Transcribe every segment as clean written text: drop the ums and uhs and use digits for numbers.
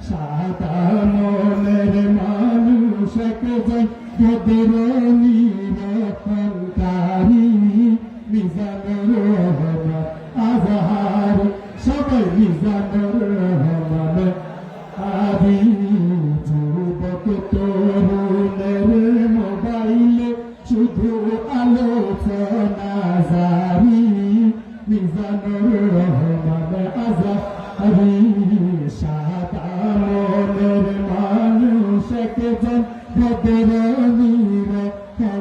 সাদা মনের মানুষকে যাই তোদের নিরক্ষণকারী মিজানুর রহমান আজহার সবাই মিজানুর রহমান আদি যুবক তরুণের মোবাইলে শুধু আলোচনা জারি মিজানুর রহমান আজহারি সাদা মনের মানুষকে যাই তোদের নিরক্ষণকারী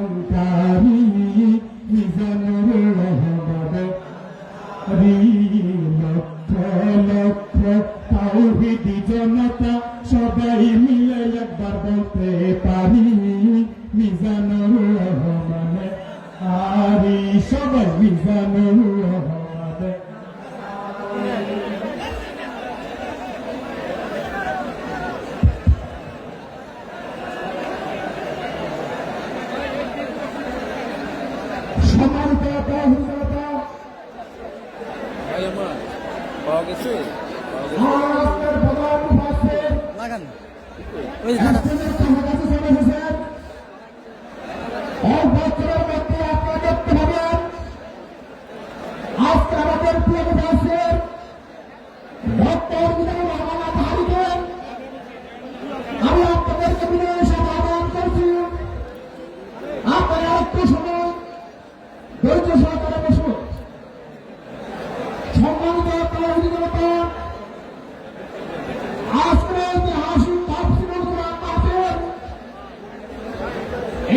মিজানুর রহমান লক্ষ লক্ষ তাওহীদি জনতা সবাই মিলে একবার বলতে পারি মিজানুর রহমান আরি সবাই মিজানুর রহমান সম্মানিত তাওহীদতা পাওয়া গেছে মহারাষ্ট্রের প্রধান মুফাসসির লাগান একজনের কাছে চলে এসেছেন এক বছরের মধ্যে আপনারা দেখতে পাবেন আজকে আমাদের প্রিয় মুফাসসির ডক্টর মিজানুর রহমান আজহারীকে আমি আপনাদেরকে বিনয়ের সাথে আহ্বান করছি আপনারা একটু সময় ধৈর্য সহকারে বসুন। সম্মানিত তাওহীদতা আজকের ঐতিহাসিক তাফসীরুল কুরআন মাহফিল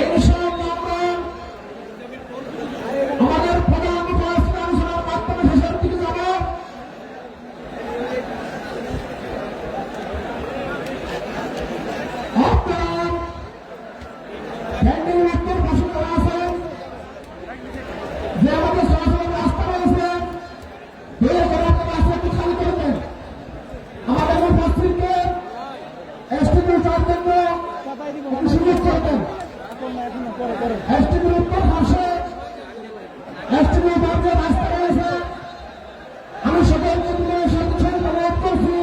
ইনশাআল্লাহ আমরা আমাদের প্রধান মুফাসসির আলোচনার মাধ্যমে শেষের দিকে যাব। আপনারা প্যান্ডেলের উত্তর পাশে যারা আছেন যে আমাদের সরাসরি রাস্তা রয়েছে দয়া করে আপনারা রাস্তাটি খালি করে দেন। আমাদের মুফাসসিরকে এসটিভির জন্য একটু সুযোগ করে দেন। এসটিভির উত্তর পাশে এসটিভির যে রাস্তা রয়েছে আমি সকলকে বিনয়ের সাথে অনুরোধ করছি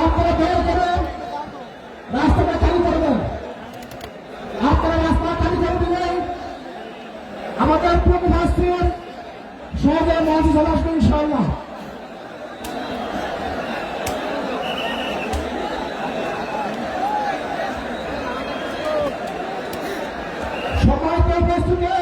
আপনারা দয়া করে রাস্তাটা খালি করে দেন। আপনারা রাস্তা খালি করে দিলেন আমাদের প্রিয় মুফাসসির সহজে মঞ্চে চলে আসবে ইনশাআল্লাহ। সম্মানিত উপস্থিতি